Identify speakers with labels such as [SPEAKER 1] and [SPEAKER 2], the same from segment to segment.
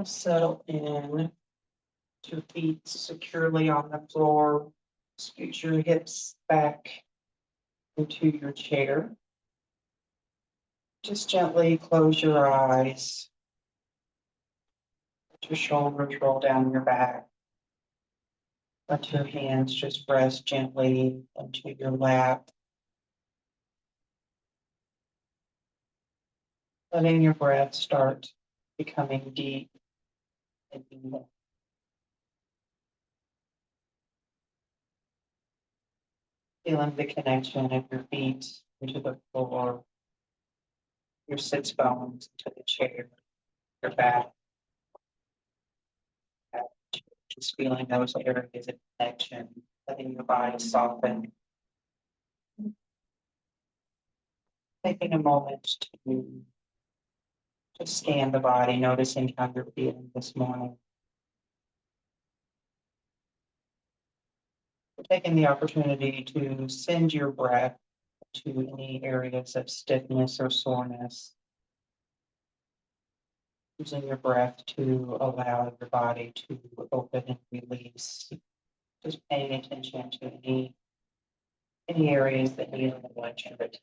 [SPEAKER 1] Settle in, 2 feet securely on the floor. Scoot your hips back into your chair. Just gently close your eyes. Let your shoulders roll down your back. Let your hands just rest gently into your lap. Letting your breath start becoming deep and even. Feeling the connection of your feet into the floor, your sits bones into the chair, your back. Just feeling those areas of connection, letting your body soften. Taking a moment to just scan the body, noticing how you're feeling this morning. Taking the opportunity to send your breath to any areas of stiffness or soreness. Using your breath to allow your body to open and release. Just paying attention to any areas that need a little extra attention.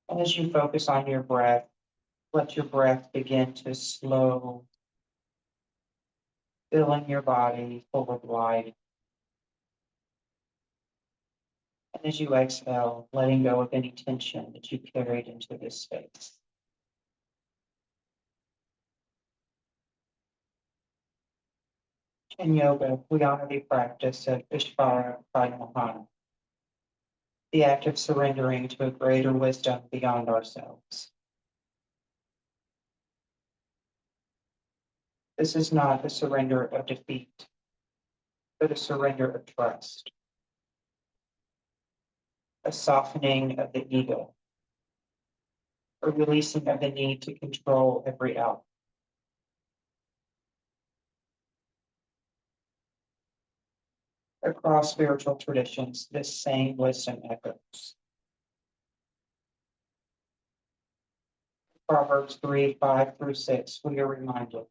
[SPEAKER 1] And as you focus on your breath, let your breath begin to slow, filling your body full of life. And as you exhale, letting go of any tension that you carried into this space. In yoga, we honor the practice of Ishvara Pranamahana, the act of surrendering to a greater wisdom beyond ourselves. This is not a surrender of defeat, but a surrender of trust, a softening of the ego, a releasing of the need to control every outcome. Across spiritual traditions, this same wisdom echoes. Proverbs 3:5-6, we are reminded.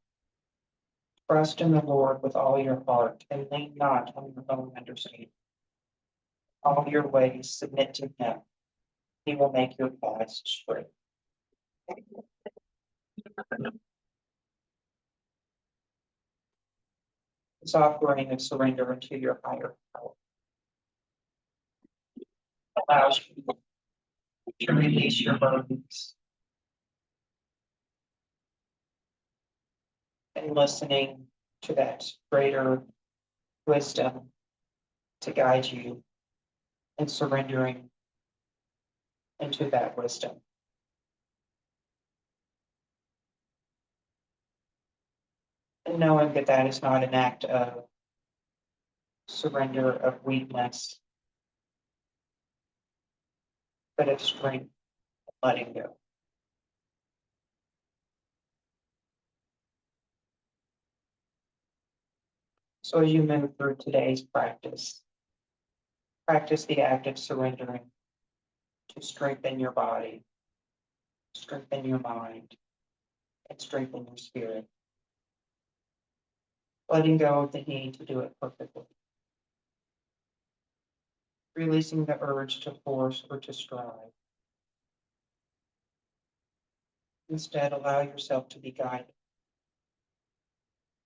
[SPEAKER 1] Trust in the Lord with all your heart and lean not on your own understanding. All your ways submit to him. He will make your paths straight. This offering of surrender into your higher power allows you to release your burdens and listening to that greater wisdom to guide you and surrendering into that wisdom. And knowing that that is not an act of surrender of weakness, but of strength, letting go. So as you move through today's practice, practice the act of surrendering to strengthen your body, strengthen your mind, and strengthen your spirit. Letting go of the need to do it perfectly. Releasing the urge to force or to strive. Instead, allow yourself to be guided.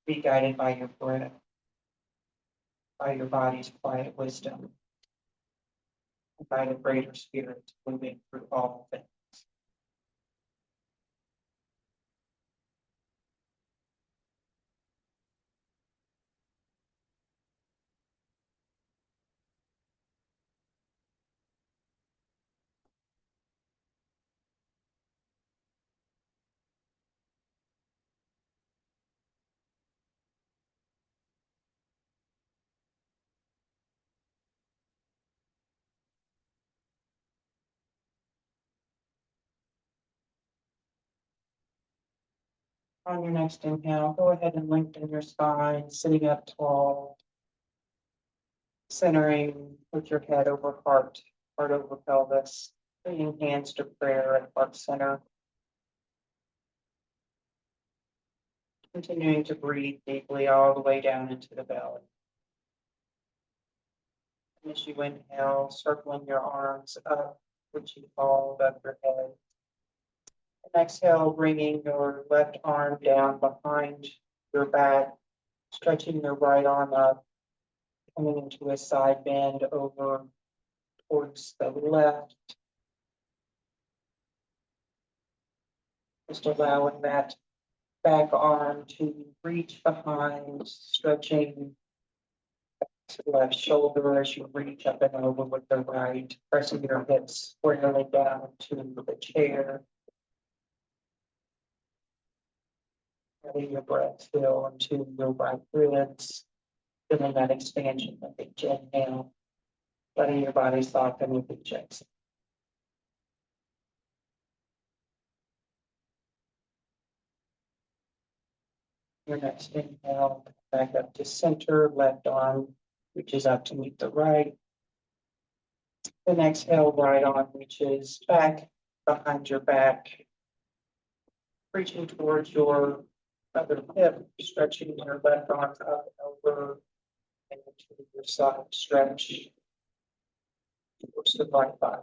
[SPEAKER 1] Be guided by your breath, by your body's quiet wisdom, and by the greater spirit moving through all things. On your next inhale, go ahead and lengthen your spine, sitting up tall, centering with your head over heart heart over pelvis, bringing hands to prayer at heart center. Continuing to breathe deeply all the way down into the belly. And as you inhale, circling your arms up, reaching all above your head. And exhale, bringing your left arm down behind your back, stretching your right arm up, coming into a side bend over towards the left. Just allowing that back arm to reach behind, stretching to the left shoulder as you reach up and over with the right, pressing your hips squarely down to the chair. Letting your breath fill into your right ribs, feeling that expansion with each inhale, letting your body soften with each exhale. Your next inhale, back up to center, left arm reaches up to meet the right. The next exhale, right arm reaches back behind your back, reaching towards your other hip, stretching your left arm up and over and into your side stretch towards the right thigh.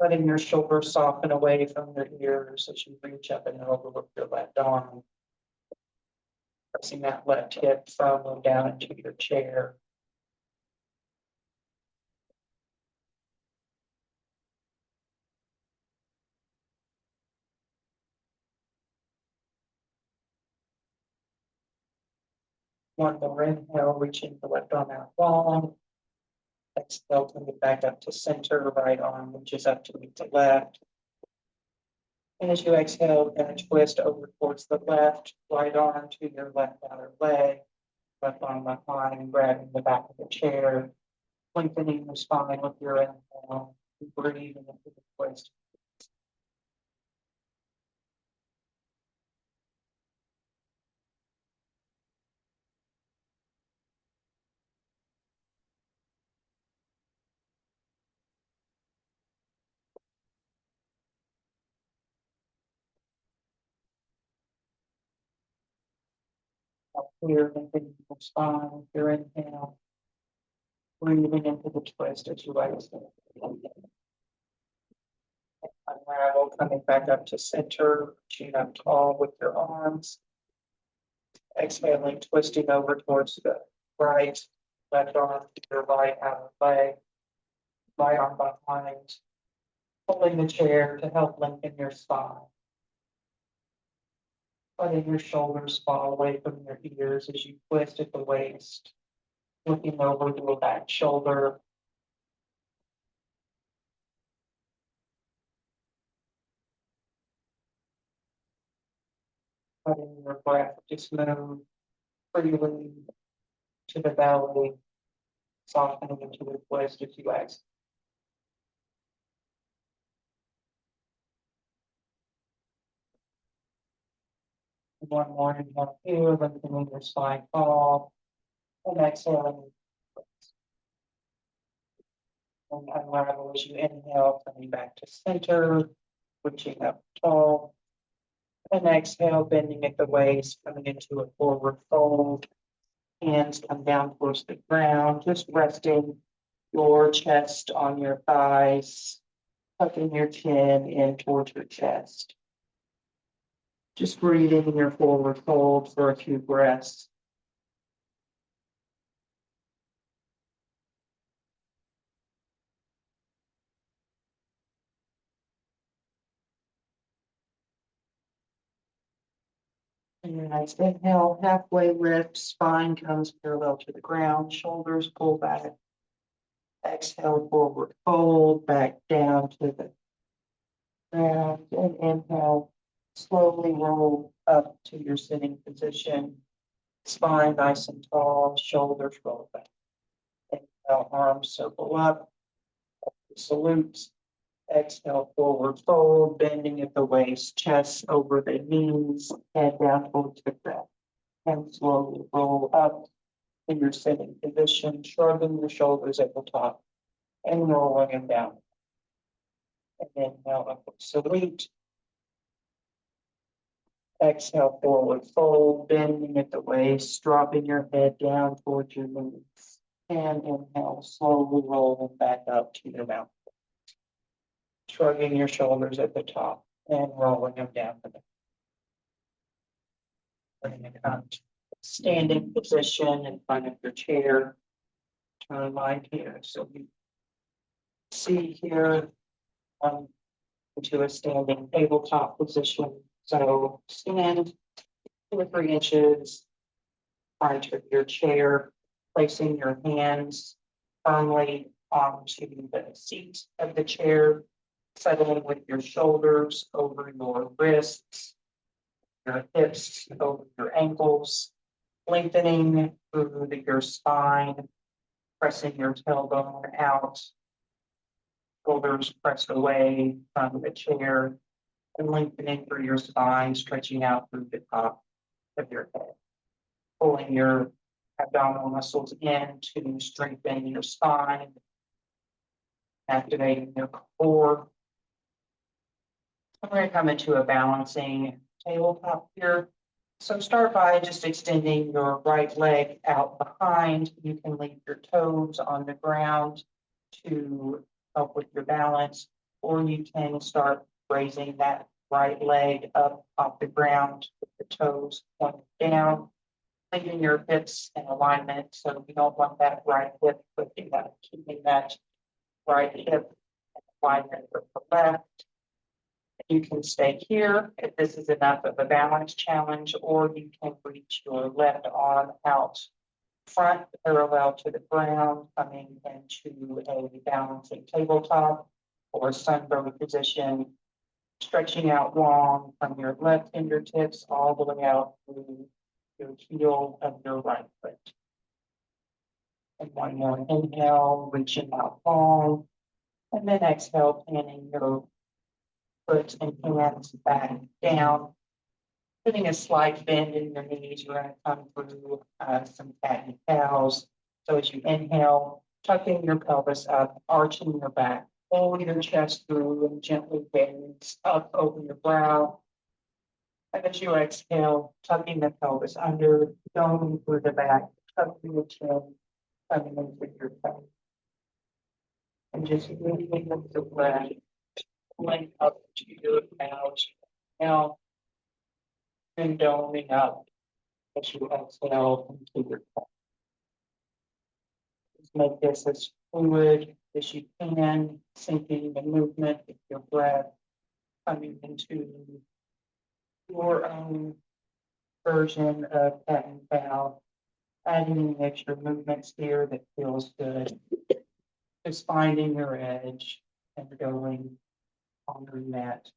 [SPEAKER 1] Letting your shoulders soften away from your ears as you reach up and over with your left arm. Pressing that left hip firmly down into your chair. One more inhale, reaching the left arm out long. Exhale, bring it back up to center, right arm reaches up to meet the left. And as you exhale, then twist over towards the left, right arm to your left outer leg, left arm behind, grabbing the back of the chair, lengthening the spine with your inhale, breathing into the twist. Up here, lengthening the spine with your inhale, breathing into the twist as you exhale. Unravel, coming back up to center, chin up tall with your arms. Exhaling, twisting over towards the right, left arm to your right outer leg, right arm behind, pulling the chair to help lengthen your spine. Letting your shoulders fall away from your ears as you twist at the waist, looking over your back shoulder. Letting your breath just move freely to the belly, softening into the twist as you exhale. One more inhale here, lengthening your spine tall, and exhaling. And unravel as you inhale, coming back to center, reaching up tall. And exhale, bending at the waist, coming into a forward fold. Hands come down towards the ground, just resting your chest on your thighs, tucking your chin in towards your chest. Just breathing in your forward fold for a few breaths. And your next inhale, halfway lift, spine comes parallel to the ground, shoulders pull back. Exhale, forward fold, back down to the ground, and inhale, slowly roll up to your sitting position. Spine nice and tall, shoulders roll back. Inhale, arms circle up, salute. Exhale, forward fold, bending at the waist, chest over the knees, head down towards the ground. And slowly roll up in your sitting position, shrugging your shoulders at the top and rolling them down. And then now upward salute. Exhale, forward fold, bending at the waist, dropping your head down towards your knees. And inhale, slowly rolling back up to your mouth. Shrugging your shoulders at the top and rolling them down to the. Bring it up to standing position in front of your chair. Turn mine here, so you see here into a standing tabletop position. So stand 2 or 3 inches front of your chair, placing your hands firmly onto the seat of the chair, settling with your shoulders over your wrists, your hips over your ankles, lengthening through your spine, pressing your tailbone out, shoulders pressed away from the chair, and lengthening through your spine, stretching out through the top of your head. Pulling your abdominal muscles in to strengthen your spine, activating your core. I'm going to come into a balancing tabletop here. So start by just extending your right leg out behind. You can leave your toes on the ground to help with your balance, or you can start raising that right leg up off the ground with the toes pointed down, leaving your hips in alignment. So we don't want that right hip lifting up, keeping that right hip in alignment with the left. You can stay here if this is enough of a balance challenge, or you can reach your left arm out front parallel to the ground, coming into a balancing tabletop or sunburn position, stretching out long from your left fingertips all the way out through your heel of your right foot. And one more inhale, reaching out long, and then exhale, panning your foot and hands back down, putting a slight bend in your knees. You're going to come through some cat and cows. So as you inhale, tucking your pelvis up, arching your back, pull your chest through and gently bend up over your brow. And as you exhale, tucking the pelvis under, going through the back, tucking your chin, coming into your belly. And just moving with the breath, pulling up to your couch. Now, and doming up as you exhale into your belly. Just make this as fluid as you can, syncing the movement with your breath, coming into your own version of cat and cow, adding extra movements here that feels good. Just finding your edge and going on that.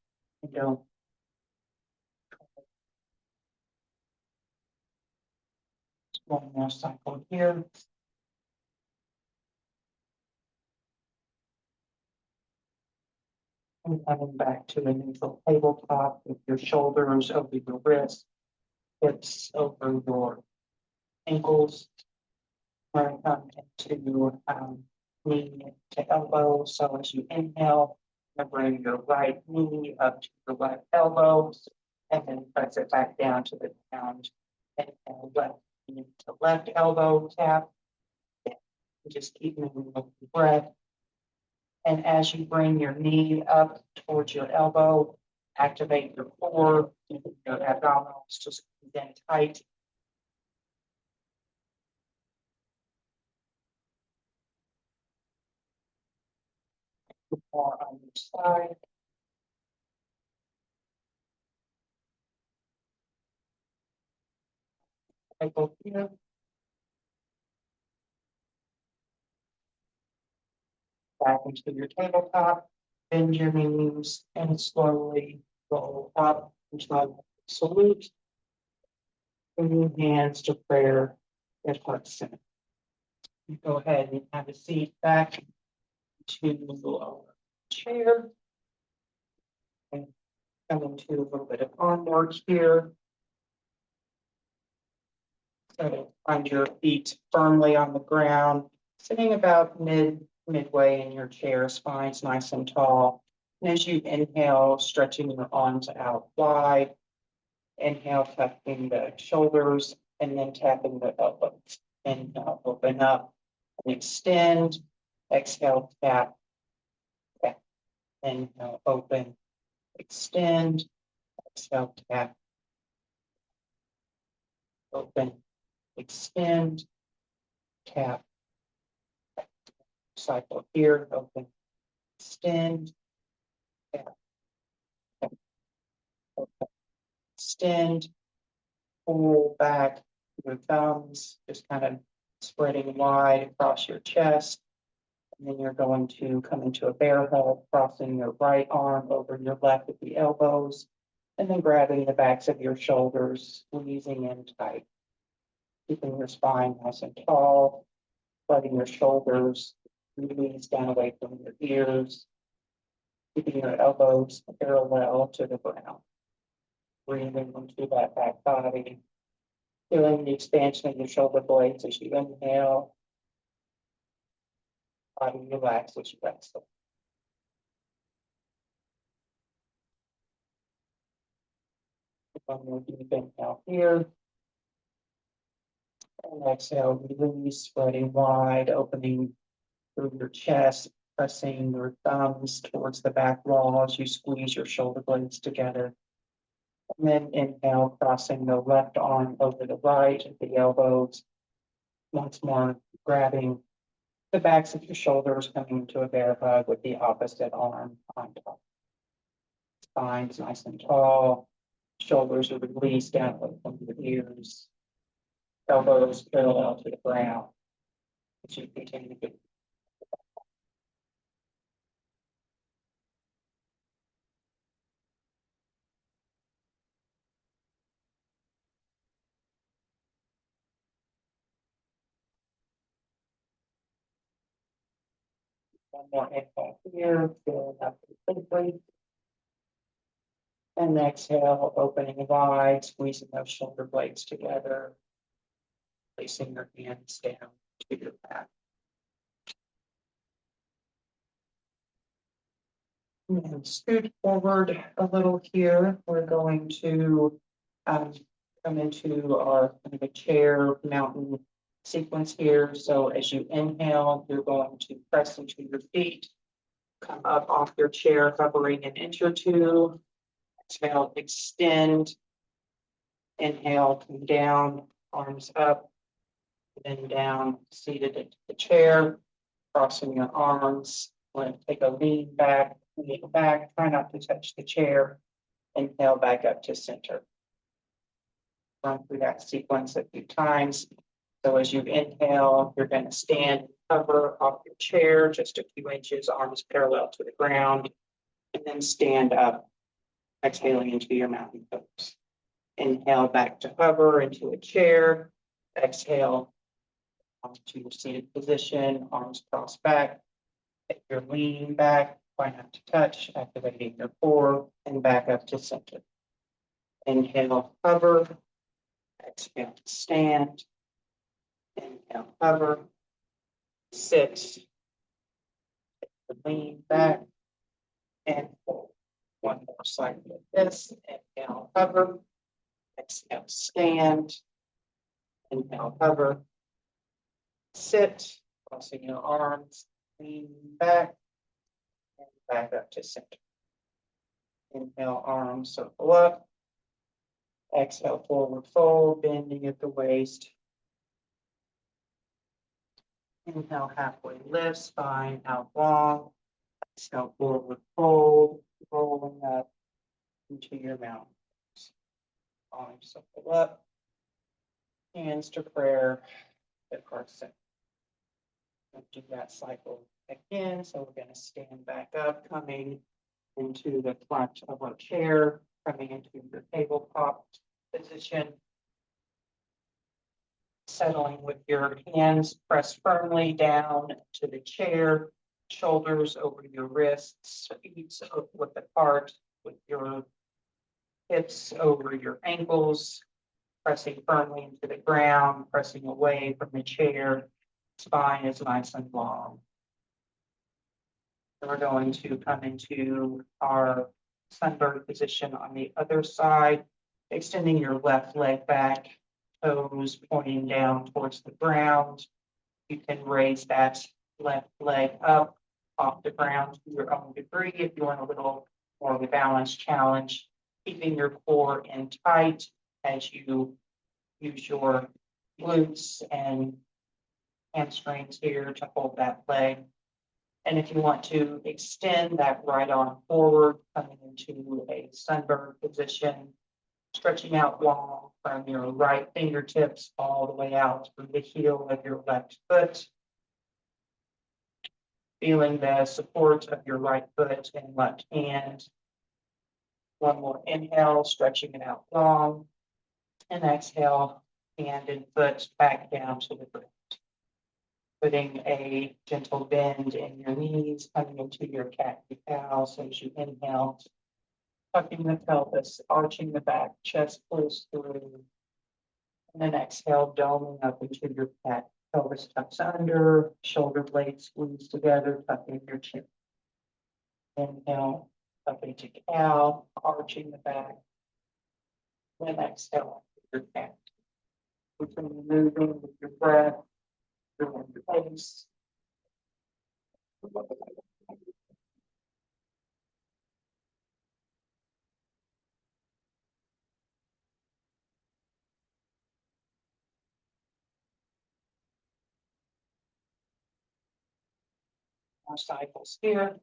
[SPEAKER 1] And don't. One more cycle here. And coming back to a neutral tabletop with your shoulders over your wrists, hips over your ankles. We're going to come into knee to elbow. So as you inhale, bring your right knee up to your left elbow, and then press it back down to the ground. And left knee to left elbow tap. Just keep moving with the breath. And as you bring your knee up towards your elbow, activate your core, your abdominals to squeeze in tight. More on each side. Cycle here. Back into your tabletop, bend your knees and slowly roll up into a salute. Bring your hands to prayer at heart center. You go ahead and have a seat back to the chair. And come into a little bit of arm work here. Try to find your feet firmly on the ground, sitting about midway in your chair, spine's nice and tall. And as you inhale, stretching your arms out wide. Inhale, tapping the shoulders and then tapping the elbows. Inhale, open up and extend. Exhale, tap. Tap. Inhale, open, extend. Exhale, tap. Open, extend, tap. Cycle here, open, extend, tap, tap, open, extend, pull back your thumbs, just kind of spreading wide across your chest. And then you're going to come into a bear hug, crossing your right arm over your left at the elbows, and then grabbing the backs of your shoulders, squeezing in tight, keeping your spine nice and tall, letting your shoulders release down away from your ears, keeping your elbows parallel to the ground. Breathing into that back body, feeling the expansion of your shoulder blades as you inhale. Body relax as you exhale. One more deep inhale here. And exhale, release, spreading wide, opening through your chest, pressing your thumbs towards the back wall as you squeeze your shoulder blades together. And then inhale, crossing the left arm over the right at the elbows. Once more, grabbing the backs of your shoulders, coming into a bear hug with the opposite arm on top. Spine's nice and tall. Shoulders are released down from your ears. Elbows parallel to the ground. As you continue to get one more inhale here, filling up completely. And exhale, opening wide, squeezing those shoulder blades together. Placing your hands down to your back. And scoot forward a little here. We're going to come into our kind of a chair mountain sequence here. So as you inhale, you're going to press into your feet, come up off your chair, hovering an inch or two. Exhale, extend. Inhale, come down, arms up, then down, seated into the chair, crossing your arms. Want to take a lean back, try not to touch the chair. Inhale back up to center. Run through that sequence a few times. So as you inhale, you're going to stand, hover off your chair just a few inches, arms parallel to the ground, and then stand up, exhaling into your mountain pose. Inhale back to hover into a chair. Exhale to your seated position, arms crossed back. If you're leaning back, try not to touch, activating your core, and back up to center. Inhale, hover. Exhale, stand. Inhale, hover. Sit. Lean back and forward. One more cycle of this. Inhale, hover. Exhale, stand. Inhale, hover. Sit, crossing your arms, lean back, and back up to center. Inhale, arms circle up. Exhale, forward fold, bending at the waist. Inhale, halfway lift, spine out long. Exhale, forward fold, rolling up into your mountains. Arms circle up. Hands to prayer at heart center. Do that cycle again. So we're going to stand back up, coming into the front of our chair, coming into your tabletop position. Settling with your hands pressed firmly down to the chair, shoulders over your wrists, feet width apart, with your hips over your ankles. pressing firmly into the ground, pressing away from the chair. Spine is nice and long. We're going to come into our sunbird position on the other side, extending your left leg back, toes pointing down towards the ground. You can raise that left leg up off the ground to your own degree if you want a little more of a balance challenge, keeping your core in tight as you use your glutes and hamstrings here to hold that leg. And if you want to extend that right arm forward, coming into a sunbird position, stretching out long from your right fingertips all the way out through the heel of your left foot. Feeling the support of your right foot and left hand. One more inhale, stretching it out long. And exhale, hand and foot back down to the ground. Putting a gentle bend in your knees, coming into your cat-cow as you inhale. Tucking the pelvis, arching the back, chest pulls through. And then exhale, doming up into your cat. Pelvis tucks under, shoulder blades squeeze together, tucking your chin. Inhale, tucking to cow, arching the back. Then exhale, your cat. Continue moving with your breath through your face. More cycles here.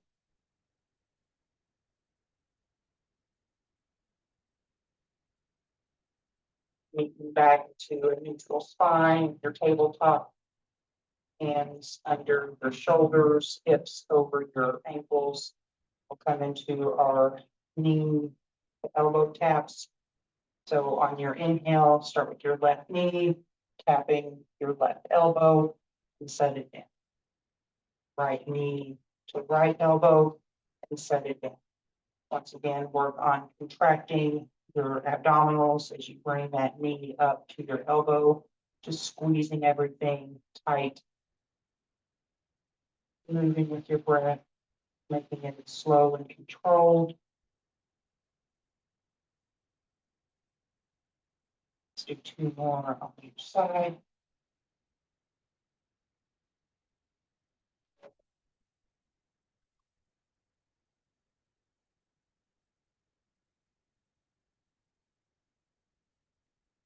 [SPEAKER 1] Moving back to a neutral spine, your tabletop, hands under your shoulders, hips over your ankles. We'll come into our knee to elbow taps. So on your inhale, start with your left knee, tapping your left elbow and set it down. Right knee to right elbow and set it down. Once again, work on contracting your abdominals as you bring that knee up to your elbow, just squeezing everything tight. Moving with your breath, making it slow and controlled. Let's do 2 more on each side.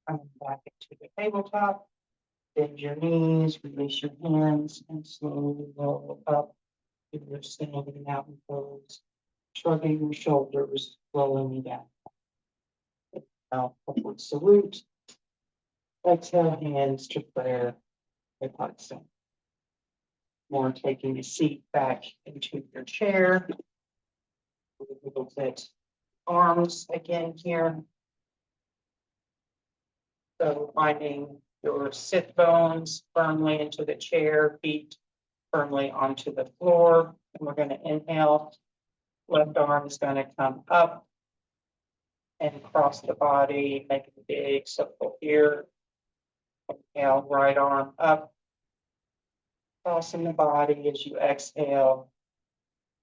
[SPEAKER 1] Coming back into the tabletop. Bend your knees, release your hands, and slowly roll up to your standing mountain pose. Shrugging your shoulders, rolling it down. Now, upward salute. Exhale, hands to prayer. More taking a seat back into your chair. A little bit arms again here. So finding your sit bones firmly into the chair, feet firmly onto the floor. And we're going to inhale. Left arm is going to come up and cross the body, make a big circle here. Inhale, right arm up. Crossing the body as you exhale.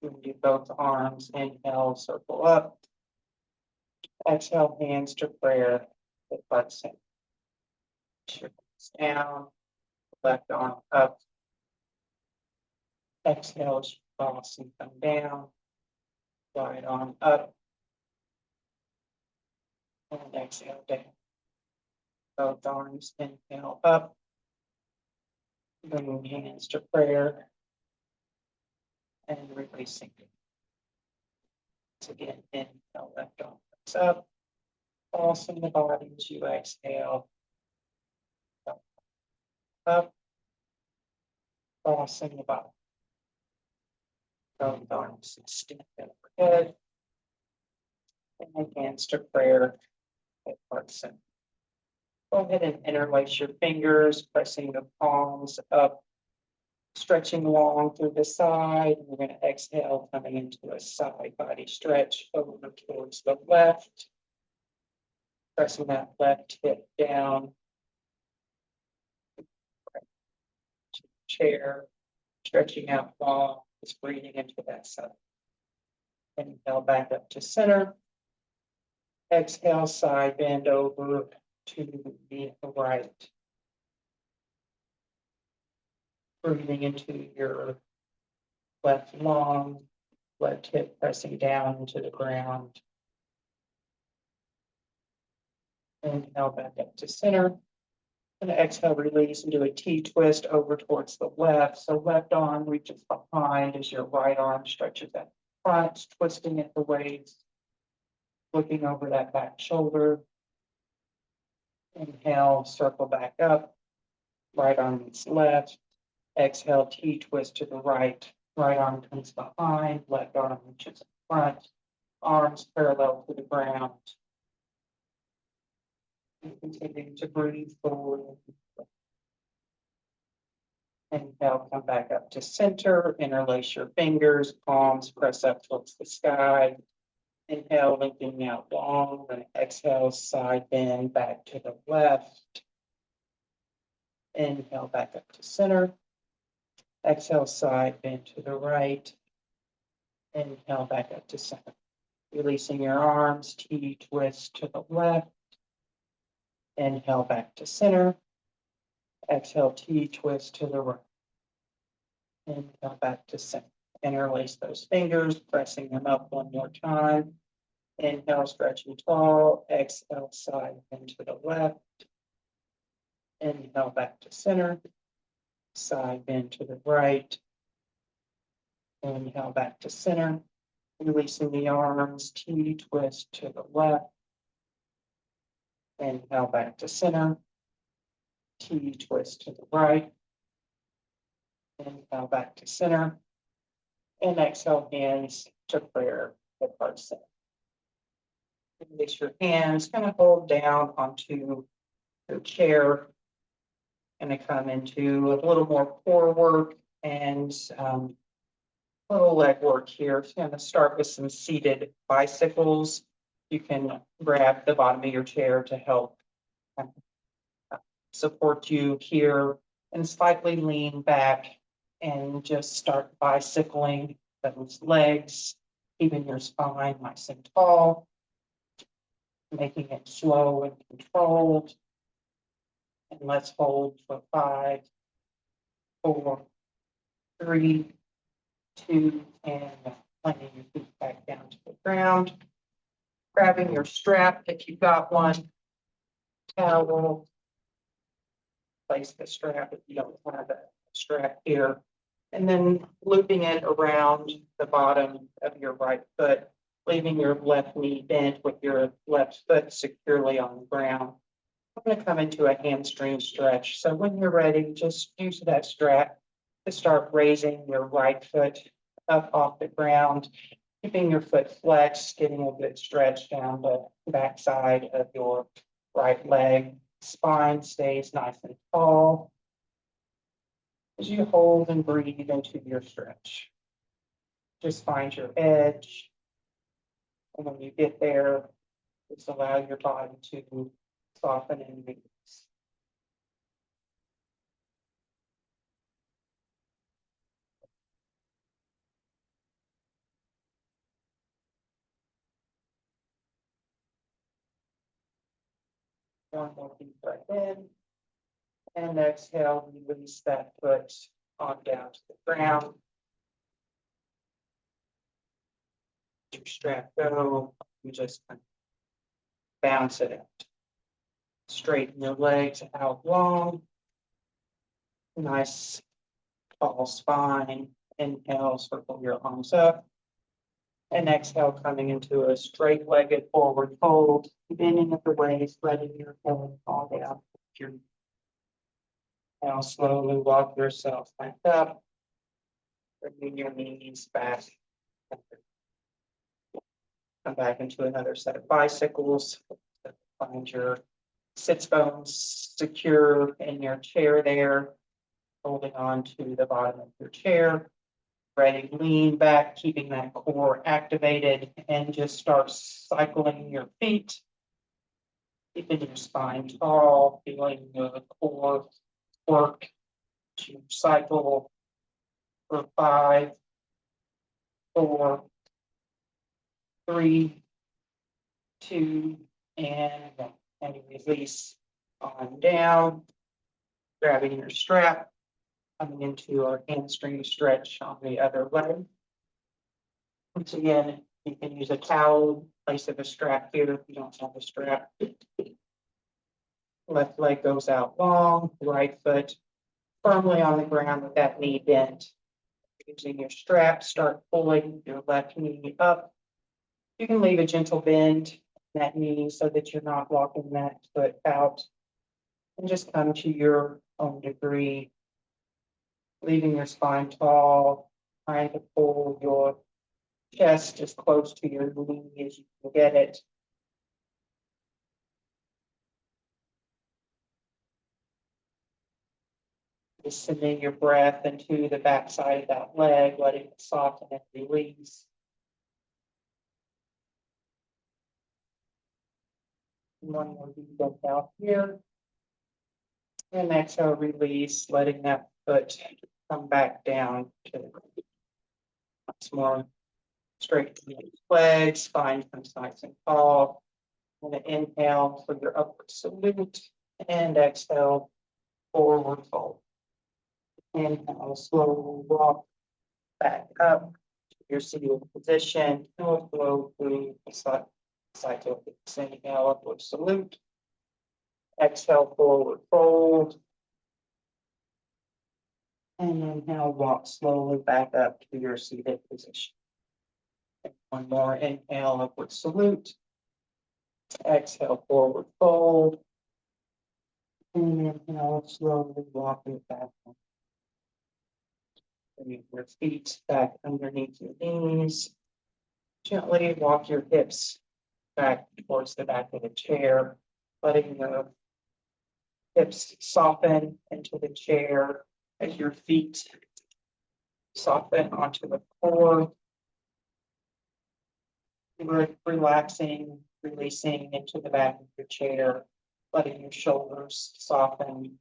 [SPEAKER 1] You can do both arms. Inhale, circle up. Exhale, hands to prayer. The butt center. Down. Left arm up. Exhale, cross and come down. Right arm up. And exhale down. Both arms. Inhale up. Bringing hands to prayer. And releasing it. Once again, inhale, left arm comes up. Crossing the body as you exhale. Up. Crossing the body. Both arms extend overhead. And hands to prayer at heart center. Go ahead and interlace your fingers, pressing the palms up, stretching long through the side. We're going to exhale, coming into a side body stretch over towards the left. Pressing that left hip down. Chair, stretching out long, just breathing into that side. Inhale back up to center. Exhale, side bend over to the right. Breathing into your left long, left hip pressing down into the ground. Inhale back up to center. And exhale, release and do a T-twist over towards the left. So left arm reaches behind as your right arm stretches at front, twisting at the waist, looking over that back shoulder. Inhale, circle back up. Right arm meets left. Exhale, T-twist to the right. Right arm comes behind, left arm reaches in front. Arms parallel to the ground. And continue to breathe forward. Inhale, come back up to center, interlace your fingers, palms press up towards the sky. Inhale, lengthening out long, then exhale, side bend back to the left. Inhale, back up to center. Exhale, side bend to the right. Inhale, back up to center. Releasing your arms, T-twist to the left. Inhale, back to center. Exhale, T-twist to the right. Inhale, back to center. Interlace those fingers, pressing them up one more time. Inhale, stretching tall. Exhale, side bend to the left. Inhale, back to center. Side bend to the right. Inhale, back to center. Releasing the arms, T-twist to the left. Inhale, back to center. T-twist to the right. Inhale, back to center. And exhale, hands to prayer at heart center. Release your hands, kind of hold down onto your chair. Going to come into a little more core work and little leg work here. So I'm going to start with some seated bicycles. You can grab the bottom of your chair to help support you here and slightly lean back and just start bicycling those legs, keeping your spine nice and tall, making it slow and controlled. And let's hold for 5, 4, 3, 2, and planting your feet back down to the ground. Grabbing your strap if you've got one, towel. Place the strap if you don't have a strap here. And then looping it around the bottom of your right foot, leaving your left knee bent with your left foot securely on the ground. I'm going to come into a hamstring stretch. So when you're ready, just use that strap to start raising your right foot up off the ground, keeping your foot flexed, getting a good stretch down the backside of your right leg. Spine stays nice and tall as you hold and breathe into your stretch. Just find your edge. And when you get there, just allow your body to soften and release. One more deep breath in. And exhale, release that foot on down to the ground. Your strap go, you just kind of bounce it out. Straighten your legs out long. Nice tall spine. Inhale, circle your arms up. And exhale, coming into a straight-legged forward fold, bending at the waist, letting your head fall down. Now slowly walk yourself back up, bringing your knees back. Come back into another set of bicycles. Find your sits bones secure in your chair there, holding on to the bottom of your chair. Ready, lean back, keeping that core activated, and just start cycling your feet. Keeping your spine tall, feeling the core work to cycle for 5, 4, 3, 2, and 1. And you release on down, grabbing your strap, coming into our hamstring stretch on the other leg. Once again, you can use a towel in place of a strap here if you don't have a strap. Left leg goes out long, right foot firmly on the ground with that knee bent. Using your strap, start pulling your left knee up. You can leave a gentle bend in that knee so that you're not walking that foot out. And just come to your own degree, leaving your spine tall, trying to pull your chest as close to your knee as you can get it. Just sending your breath into the backside of that leg, letting it soften and release. One more deep breath out here. And exhale, release, letting that foot come back down to the ground. Once more, straight legs, spine comes nice and tall. I'm going to inhale for your upward salute and exhale, forward fold. Inhale, slowly walk back up to your seated position. Flow through the side to inhale, upward salute. Exhale, forward fold. And inhale, walk slowly back up to your seated position. One more inhale, upward salute. Exhale, forward fold. And inhale, slowly walk it back. Bring your feet back underneath your knees. Gently walk your hips back towards the back of the chair, letting the hips soften into the chair as your feet soften onto the floor. Relaxing, releasing into the back of your chair, letting your shoulders soften.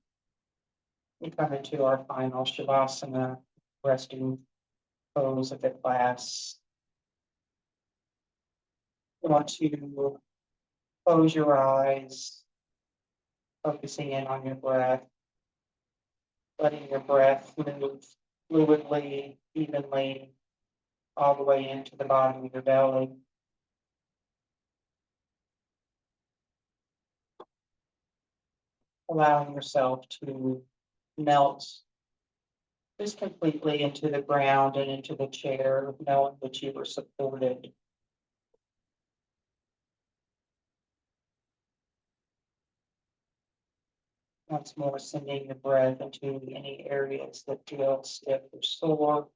[SPEAKER 1] We come into our final Shavasana, resting pose of the class. You want to close your eyes, focusing in on your breath, letting your breath move fluidly, evenly, all the way into the bottom of your belly. Allowing yourself to melt just completely into the ground and into the chair, knowing that you were supported. Once more, sending the breath into any areas that feel stiff or sore.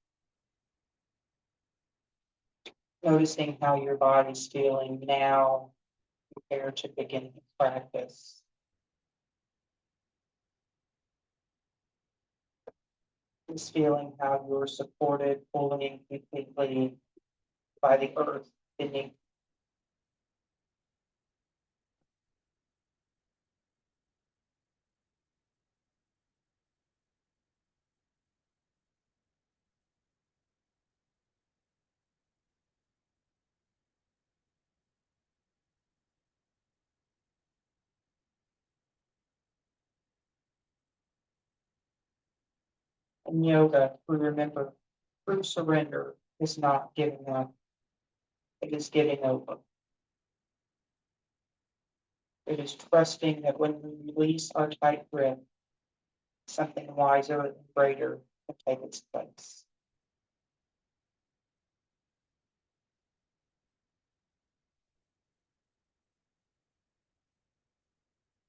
[SPEAKER 1] Noticing how your body's feeling now compared to beginning the practice. Just feeling how you're supported fully and completely by the earth beneath. In yoga, we remember true surrender is not giving up, it is giving over. It is trusting that when we release our tight grip, something wiser and greater will take its place.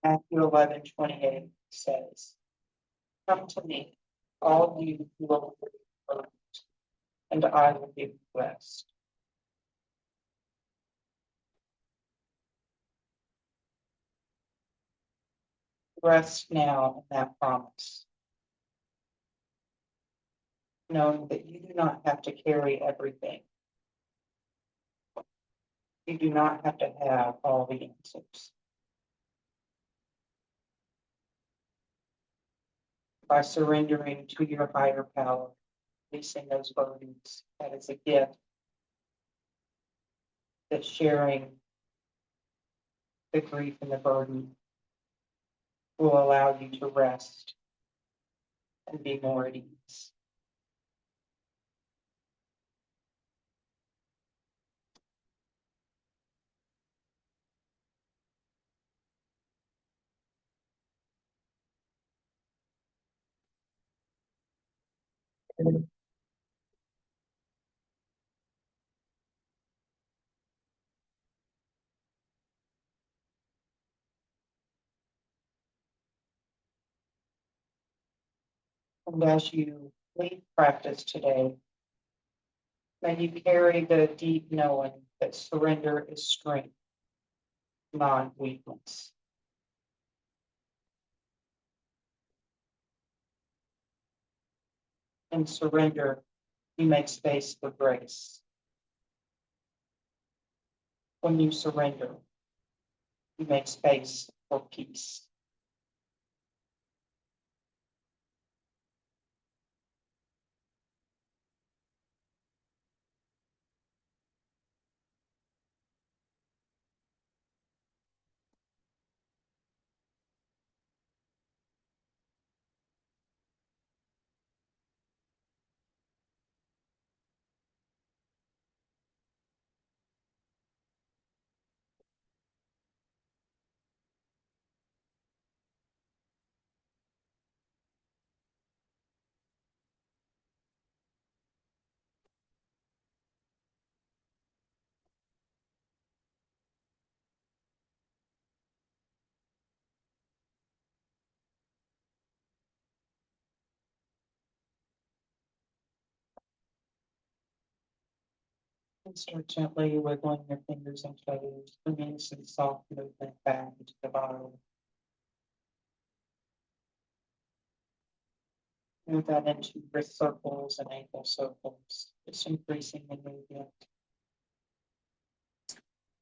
[SPEAKER 1] Matthew 11:28 says, "Come to me, all you who are burdened, and I will give you rest." Rest now in that promise, knowing that you do not have to carry everything. You do not have to have all the answers. by surrendering to your higher power, releasing those burdens. That is a gift that sharing the grief and the burden will allow you to rest and be more at ease. And as you leave practice today, may you carry the deep knowing that surrender is strength, not weakness. In surrender, you make space for grace. When you surrender, you make space for peace. And start gently wiggling your fingers and toes, bringing some soft movement back into the body. Move that into wrist circles and ankle circles, just increasing the movement.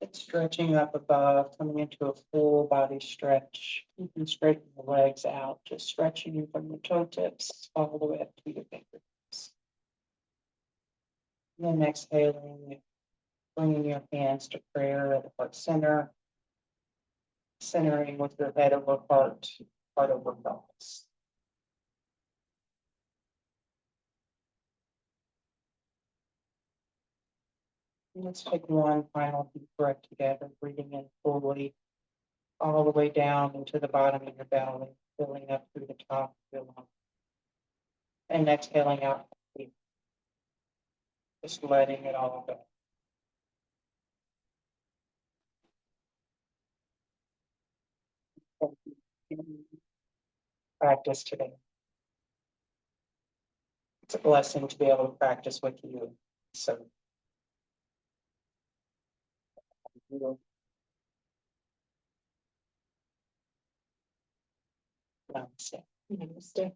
[SPEAKER 1] It's stretching up above, coming into a full body stretch. You can straighten the legs out, just stretching you from the toe tips all the way up to your fingertips. And then exhaling, bringing your hands to prayer at the heart center, centering with your head over heart over pelvis. Let's take one final deep breath together, breathing in fully, all the way down into the bottom of your belly, filling up through the top of your lungs. And exhaling out, just letting it all go. Practice today. It's a blessing to be able to practice with you. So, namaste.
[SPEAKER 2] Namaste.